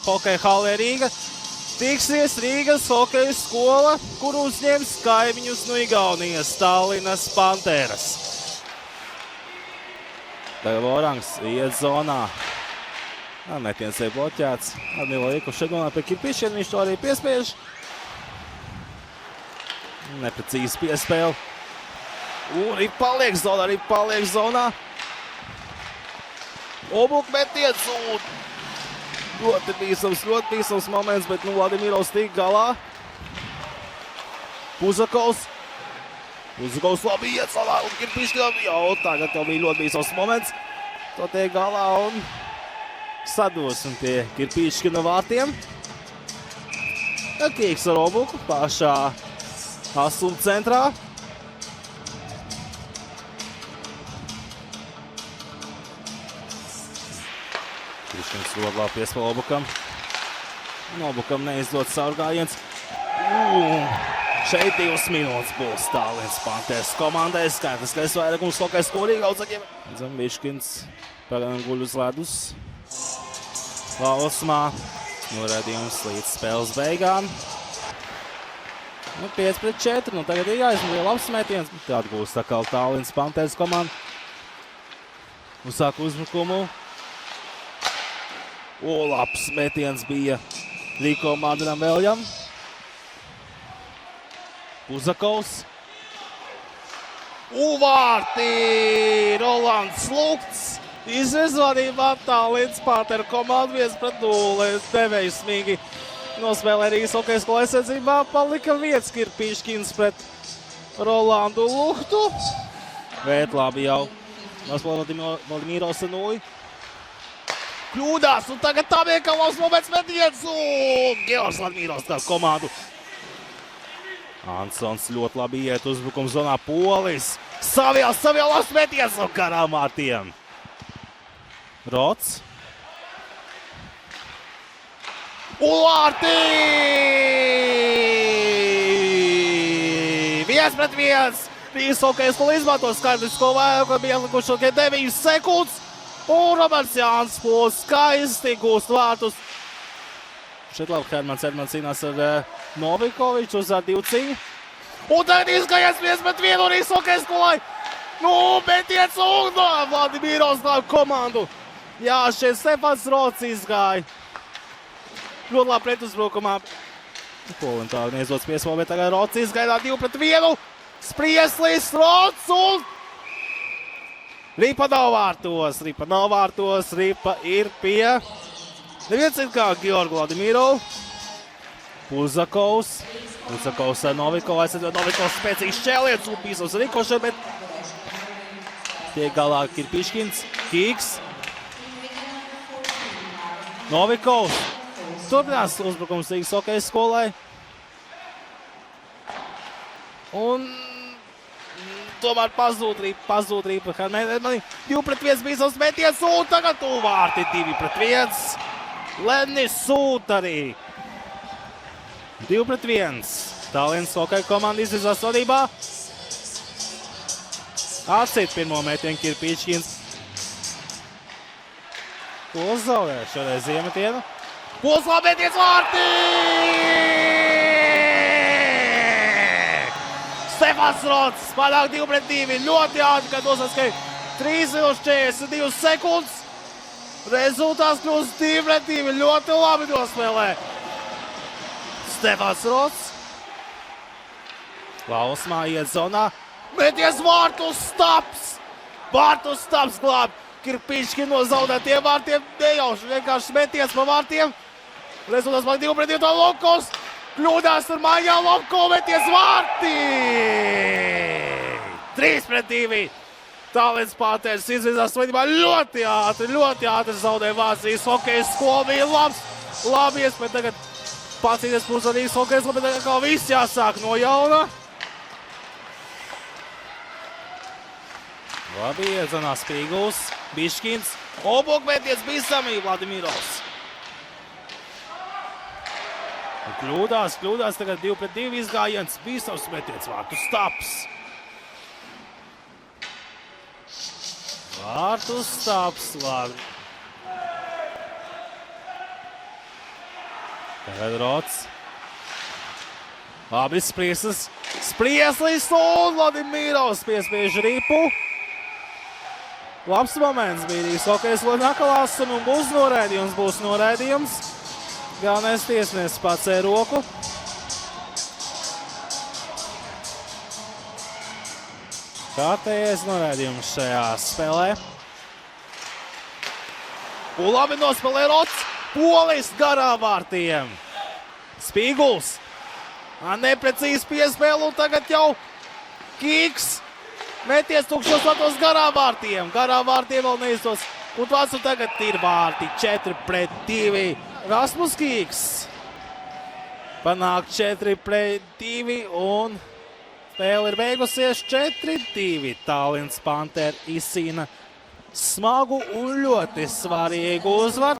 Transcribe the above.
hokeja hallē Rīga. Tiksies Rīgas hokeja skola, kur uzņems kaimiņus no Igaunijas Tallinas Panteras. Tagad Orangs iet zonā. Metiens ir bloķēts. Admilo Ikuši šeit donā pie Kirpišķina, viņš to arī piespiež. Neprecīzi piespēle. Arī paliek zonā. Obuk metiens un ļoti bīstams moments, bet Vladimirovs tik galā. Puzakovs labi iet savā un Kirpišķinam. Tagad jau bija ļoti bīstams moments. To tiek galā un sadosim pie Kirpišķina vārtiem. Kīks ar Obuku pašā asuma centrā. Kirpišķins rodlā piespēl Obukam. Obukam neizdod saurgājiens. Šeit 2 minūtes būs Tallinas Panteras komandai. Skaitliskais vairākums hokeja skola Rīgaudzakļiem. Zambiškins pagaidām guļ uz ledus. Lausmā norādījums līdz spēles beigām. 5-4. Tagad ir jāizmanto labs metiens. Atgūst atkal Tallinas Panteras komanda. Uzsāk uzbrukumu. Labs metiens bija Rīko Madinam Veljam. Puzakovs. Vārtī! Rolands Lukts. Izvezvadībā Tallinas Panteru komandu 1-0. Neveiksmīgi nospēlē Rīgas hokeja skola aizsardzībā. Palika viens Kirpišķins pret Rolandu Luktu. Bet labi jau. Vladimirovs ar 0. Kļūdās un tagad tā bija kā labs moments metiens. Georgs Vladimirovs kā komandu. Ansons ļoti labi iet uzbrukuma zonā. Polis. Savijā labs metiens un karām vārtiem. Rots. Vārtī! 1-1. Rīgas hokeja skola izmanto skaitlisko vairākumu, bija atlikuši tikai 9 sekundes. Un Roberts Jānis Pols skaisti gūst vārtus. Šeit labi Hermans Edmans cīnās ar Novikoviču uz 2 cīņu. Un tagad izgājies 1-1 Rīgas hokeja skolai. Metiens un Vladimirovs glāb komandu. Jā, šeit Stefans Rots izgāja. Ļoti labi pretuzbrukumā. Polim tā neizdodas piespēle, bet tagad Rots izgāja 2-1. Sprieslis, Rots un Ripa nav vārtos. Ripa ir pie neviens it kā Georgu Vladimirovu. Puzakovs ar Novikovu aizsardzot. Novikovs spēcīgs šķēliens un pīsums ar Rikošanu, bet tiek galā Kirpišķins. Kīks. Novikovs. Turpinās uzbrukums Rīgas hokeja skolai. Un tomēr pazūd Ripa. 2-1 bīstams metiens un tagad vārti 2-1. Lennis sūta arī. 2-1. Tallinas hokeja komanda izvirzās vadībā. Atcīt pirmo metienu Kirpišķins. Pols zaudē šoreiz iemetienu. Pols labi metiens vārtī! Stefans Rots panāk 2-2. Ļoti ātri, kad nosaskaja 3:42 sekundes. Rezultāts kļūst 2-2. Ļoti labi nospēlē Stefans Rots. Lausmā iet zonā. Meties vārtu staps. Vārtu staps glāb. Kirpišķina no zaudētiem vārtiem. Nejauši vienkārši meties pa vārtiem. Rezultāts paliek 2-2. Lomkovs kļūdās ar mājām. Lomkovs meties vārtī. 3-2. Tallinas Panteras izvirzās vadībā ļoti ātri zaudēja Vācijas hokeja skola. Bija labi iespēja tagad pacīties puse Rīgas hokeja skola, bet tagad kā viss jāsāk no jauna. Labi iedzonā Spīguls, Biškins, Obok meties bīstamī Vladimirovs. Kļūdās tagad 2-2 izgājiens, bīstams metiens vārtu staps. Vārtu staps, labi. Tagad Rots. Abi Sprieslis. Sprieslis un Vladimirovs piespiež ripu. Labs moments brīdīs. Hokejs Loņakalās un būs noraidījums. Galvenais tiesnesis pacēla roku. Kārtējais noraidījums šajā spēlē. Un labi nospēlē Rots. Polis garā vārtiem. Spīguls. Neprecīzi piespēle un tagad jau Kīks. Meties tukšos vatos garā vārtiem. Garā vārtiem vēl neizdos. Un tagad ir vārti 4-2. Rasmus Kīks panāk 4-2 un spēle ir beigusies 4-2. Tallinns Panther izcīna smagu un ļoti svarīgu uzvaru.